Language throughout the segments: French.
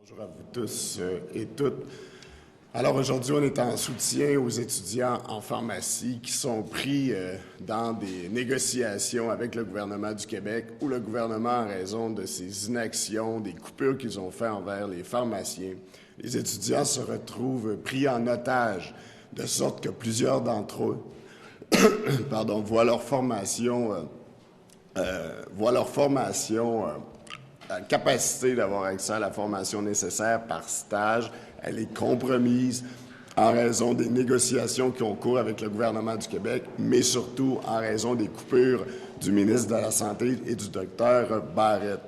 Bonjour à vous tous et toutes. Alors aujourd'hui, on est en soutien aux étudiants en pharmacie qui sont pris dans des négociations avec le gouvernement du Québec où le gouvernement, en raison de ses inactions, des coupures qu'ils ont faites envers les pharmaciens, les étudiants se retrouvent pris en otage, de sorte que plusieurs d'entre eux voient leur formation capacité d'avoir accès à la formation nécessaire par stage, elle est compromise en raison des négociations qui ont cours avec le gouvernement du Québec, mais surtout en raison des coupures du ministre de la Santé et du docteur Barrett.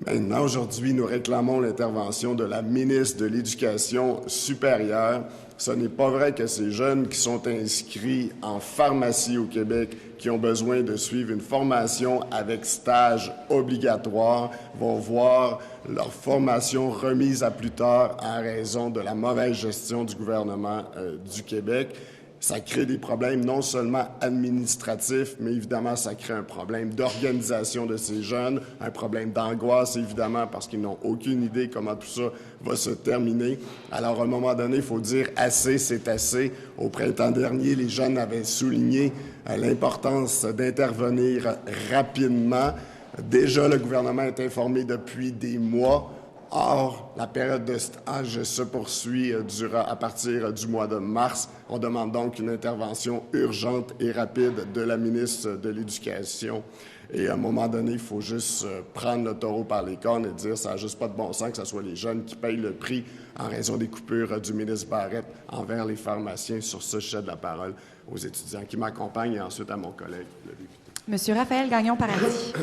Maintenant, aujourd'hui, nous réclamons l'intervention de la ministre de l'Éducation supérieure. Ce n'est pas vrai que ces jeunes qui sont inscrits en pharmacie au Québec, qui ont besoin de suivre une formation avec stage obligatoire, vont voir leur formation remise à plus tard en raison de la mauvaise gestion du gouvernement du Québec. Ça crée des problèmes non seulement administratifs, mais évidemment, ça crée un problème d'organisation de ces jeunes, un problème d'angoisse, évidemment, parce qu'ils n'ont aucune idée comment tout ça va se terminer. Alors, à un moment donné, il faut dire assez, c'est assez. Au printemps dernier, les jeunes avaient souligné l'importance d'intervenir rapidement. Déjà, le gouvernement est informé depuis des mois. Or, la période de stage se poursuit à partir du mois de mars. On demande donc une intervention urgente et rapide de la ministre de l'Éducation. Et à un moment donné, il faut juste prendre le taureau par les cornes et dire que ça n'a juste pas de bon sens que ce soit les jeunes qui payent le prix en raison des coupures du ministre Barrett envers les pharmaciens. Sur ce, je cède la parole aux étudiants qui m'accompagnent et ensuite à mon collègue, le député. Monsieur Raphaël Gagnon-Paradis.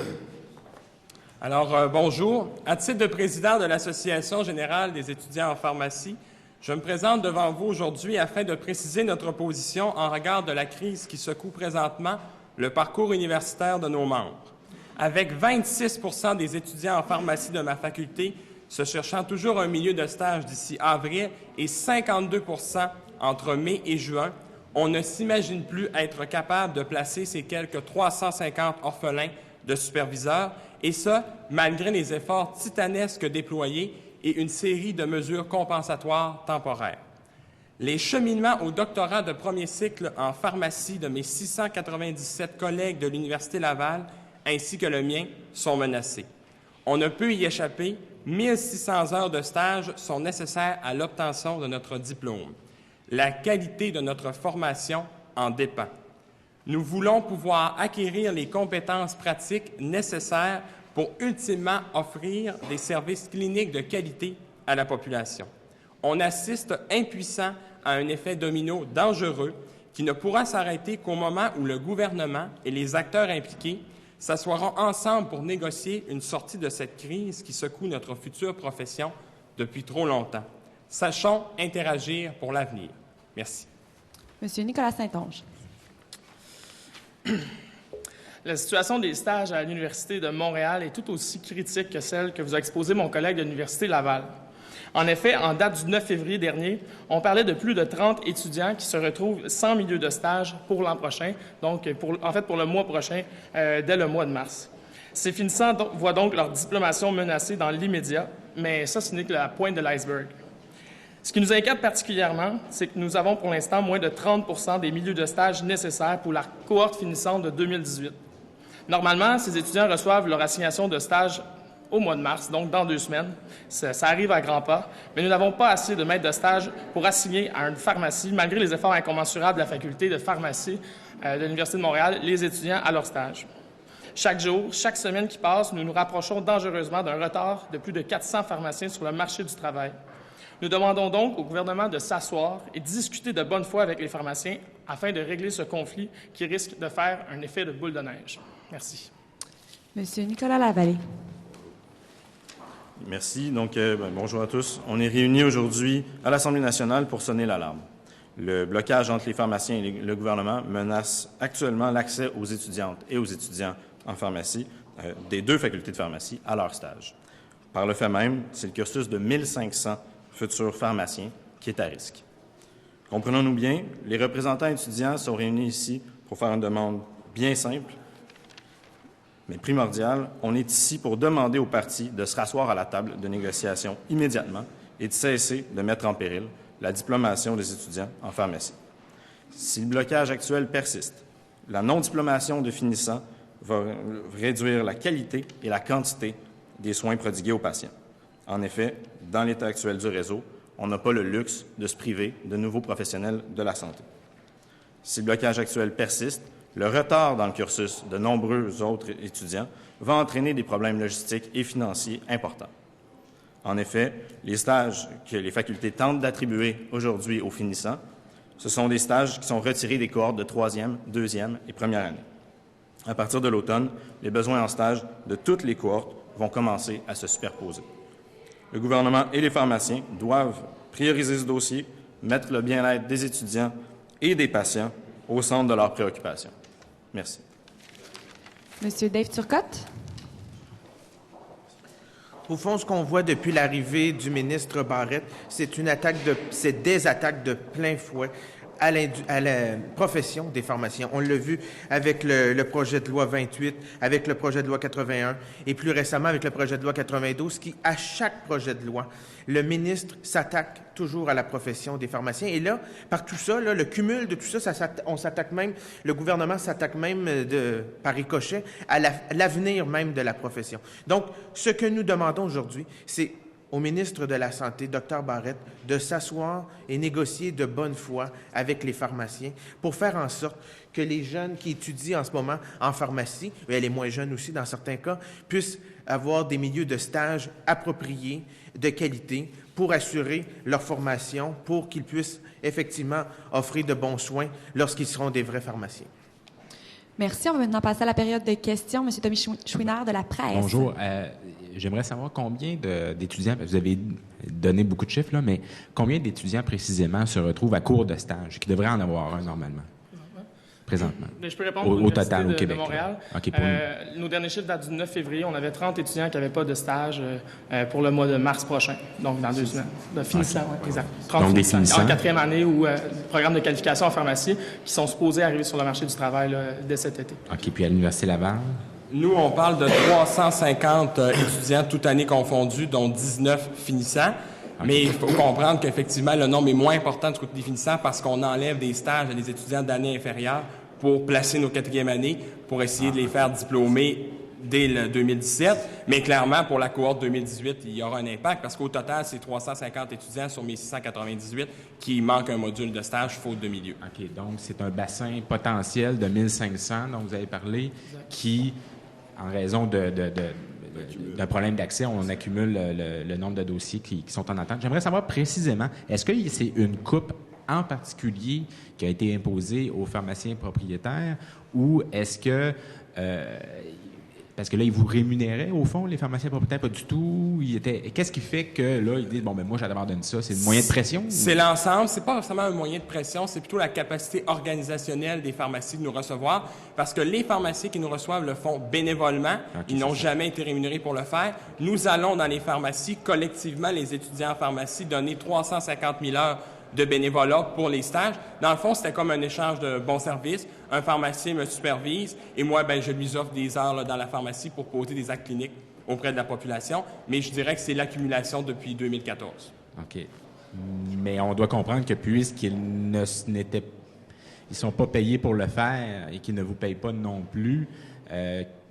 Alors, bonjour. À titre de président de l'Association générale des étudiants en pharmacie, je me présente devant vous aujourd'hui afin de préciser notre position en regard de la crise qui secoue présentement le parcours universitaire de nos membres. Avec 26 % des étudiants en pharmacie de ma faculté se cherchant toujours un milieu de stage d'ici avril et 52 % entre mai et juin, on ne s'imagine plus être capable de placer ces quelques 350 orphelins de superviseurs, et ce, malgré les efforts titanesques déployés et une série de mesures compensatoires temporaires. Les cheminements au doctorat de premier cycle en pharmacie de mes 697 collègues de l'Université Laval, ainsi que le mien, sont menacés. On ne peut y échapper, 1600 heures de stage sont nécessaires à l'obtention de notre diplôme. La qualité de notre formation en dépend. Nous voulons pouvoir acquérir les compétences pratiques nécessaires pour ultimement offrir des services cliniques de qualité à la population. On assiste impuissant à un effet domino dangereux qui ne pourra s'arrêter qu'au moment où le gouvernement et les acteurs impliqués s'assoiront ensemble pour négocier une sortie de cette crise qui secoue notre future profession depuis trop longtemps. Sachons interagir pour l'avenir. Merci. Monsieur Nicolas Saint-Onge. La situation des stages à l'Université de Montréal est tout aussi critique que celle que vous a exposée mon collègue de l'Université Laval. En effet, en date du 9 février dernier, on parlait de plus de 30 étudiants qui se retrouvent sans milieu de stage pour l'an prochain, donc pour le mois prochain, dès le mois de mars. Ces finissants voient donc leur diplomation menacée dans l'immédiat, mais ça, ce n'est que la pointe de l'iceberg. Ce qui nous inquiète particulièrement, c'est que nous avons pour l'instant moins de 30 % des milieux de stage nécessaires pour la cohorte finissante de 2018. Normalement, ces étudiants reçoivent leur assignation de stage au mois de mars, donc dans 2 semaines. Ça arrive à grands pas, mais nous n'avons pas assez de maîtres de stage pour assigner à une pharmacie, malgré les efforts incommensurables de la faculté de pharmacie de l'Université de Montréal, les étudiants à leur stage. Chaque jour, chaque semaine qui passe, nous nous rapprochons dangereusement d'un retard de plus de 400 pharmaciens sur le marché du travail. Nous demandons donc au gouvernement de s'asseoir et discuter de bonne foi avec les pharmaciens afin de régler ce conflit qui risque de faire un effet de boule de neige. Merci. Monsieur Nicolas Lavallée. Merci. Donc, bonjour à tous. On est réunis aujourd'hui à l'Assemblée nationale pour sonner l'alarme. Le blocage entre les pharmaciens et le gouvernement menace actuellement l'accès aux étudiantes et aux étudiants en pharmacie des 2 facultés de pharmacie à leur stage. Par le fait même, c'est le cursus de 1500 futurs pharmaciens qui est à risque. Comprenons-nous bien, les représentants étudiants sont réunis ici pour faire une demande bien simple mais primordial, on est ici pour demander aux partis de se rasseoir à la table de négociation immédiatement et de cesser de mettre en péril la diplomation des étudiants en pharmacie. Si le blocage actuel persiste, la non-diplomation de finissants va réduire la qualité et la quantité des soins prodigués aux patients. En effet, dans l'état actuel du réseau, on n'a pas le luxe de se priver de nouveaux professionnels de la santé. Si le blocage actuel persiste, le retard dans le cursus de nombreux autres étudiants va entraîner des problèmes logistiques et financiers importants. En effet, les stages que les facultés tentent d'attribuer aujourd'hui aux finissants, ce sont des stages qui sont retirés des cohortes de 3e, 2e et 1re année. À partir de l'automne, les besoins en stage de toutes les cohortes vont commencer à se superposer. Le gouvernement et les pharmaciens doivent prioriser ce dossier, mettre le bien-être des étudiants et des patients au centre de leurs préoccupations. Merci. Monsieur Dave Turcotte. Au fond, ce qu'on voit depuis l'arrivée du ministre Barrette, c'est des attaques de plein fouet à la profession des pharmaciens. On l'a vu avec le projet de loi 28, avec le projet de loi 81 et plus récemment avec le projet de loi 92 qui, à chaque projet de loi, le ministre s'attaque toujours à la profession des pharmaciens. Et là, par tout ça, là, le cumul de tout ça, on s'attaque même, le gouvernement s'attaque même par ricochet à l'avenir même de la profession. Donc, ce que nous demandons aujourd'hui, c'est au ministre de la Santé, Dr Barrette, de s'asseoir et négocier de bonne foi avec les pharmaciens pour faire en sorte que les jeunes qui étudient en ce moment en pharmacie, et les moins jeunes aussi dans certains cas, puissent avoir des milieux de stage appropriés, de qualité, pour assurer leur formation, pour qu'ils puissent effectivement offrir de bons soins lorsqu'ils seront des vrais pharmaciens. Merci. On va maintenant passer à la période de questions. Monsieur Tommy Chouinard de la presse. Bonjour. J'aimerais savoir combien d'étudiants, vous avez donné beaucoup de chiffres, là, mais combien d'étudiants précisément se retrouvent à cours de stage, qui devraient en avoir un normalement, présentement? Je peux répondre au total, au Québec, de Montréal. Okay, nos derniers chiffres datent du 9 février. On avait 30 étudiants qui n'avaient pas de stage pour le mois de mars prochain, donc dans 2 semaines. De finissants, oui, exact. 30 donc finissants, des finissants. en 4e année ou programme de qualification en pharmacie qui sont supposés arriver sur le marché du travail là, dès cet été. OK. Puis à l'Université Laval? Nous, on parle de 350 étudiants toute année confondus, dont 19 finissants. Okay. Mais il faut comprendre qu'effectivement, le nombre est moins important du côté des finissants parce qu'on enlève des stages à des étudiants d'année inférieure pour placer nos 4e années, pour essayer de les faire diplômer dès le 2017. Mais clairement, pour la cohorte 2018, il y aura un impact parce qu'au total, c'est 350 étudiants sur mes 698 qui manquent un module de stage faute de milieu. OK. Donc, c'est un bassin potentiel de 1500 dont vous avez parlé qui, en raison d'un problème d'accès, on accumule le nombre de dossiers qui sont en attente. J'aimerais savoir précisément, est-ce que c'est une coupe en particulier qui a été imposée aux pharmaciens propriétaires ou est-ce que... parce que là, ils vous rémunéraient, au fond, les pharmaciens propriétaires, pas du tout. Qu'est-ce qui fait que, là, ils disent, bon, ben moi, j'abandonne ça. C'est un moyen de pression? C'est l'ensemble. C'est pas forcément un moyen de pression. C'est plutôt la capacité organisationnelle des pharmacies de nous recevoir. Parce que les pharmacies qui nous reçoivent le font bénévolement. Okay, ils n'ont jamais été rémunérés pour le faire. Nous allons dans les pharmacies, collectivement, les étudiants en pharmacie, donner 350 000 heures de bénévolat pour les stages. Dans le fond, c'était comme un échange de bons services. Un pharmacien me supervise et moi, ben, je lui offre des heures là, dans la pharmacie pour poser des actes cliniques auprès de la population. Mais je dirais que c'est l'accumulation depuis 2014. OK. Mais on doit comprendre que puisqu'ils ne sont pas payés pour le faire et qu'ils ne vous payent pas non plus,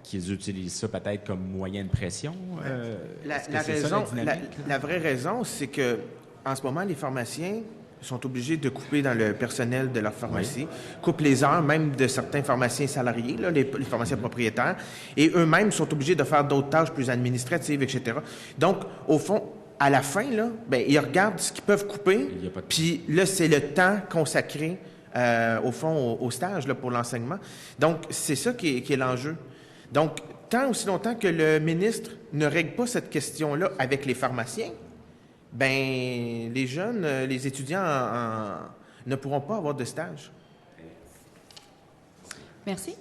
qu'ils utilisent ça peut-être comme moyen de pression. La vraie raison, c'est que en ce moment, les pharmaciens sont obligés de couper dans le personnel de leur pharmacie, coupent les heures même de certains pharmaciens salariés, là, les pharmaciens propriétaires, et eux-mêmes sont obligés de faire d'autres tâches plus administratives, etc. Donc, au fond, à la fin, là, ben, ils regardent ce qu'ils peuvent couper, puis là, c'est le temps consacré, au fond, au stage là, pour l'enseignement. Donc, c'est ça qui est l'enjeu. Donc, tant aussi longtemps que le ministre ne règle pas cette question-là avec les pharmaciens, ben les jeunes, les étudiants ne pourront pas avoir de stage. Merci.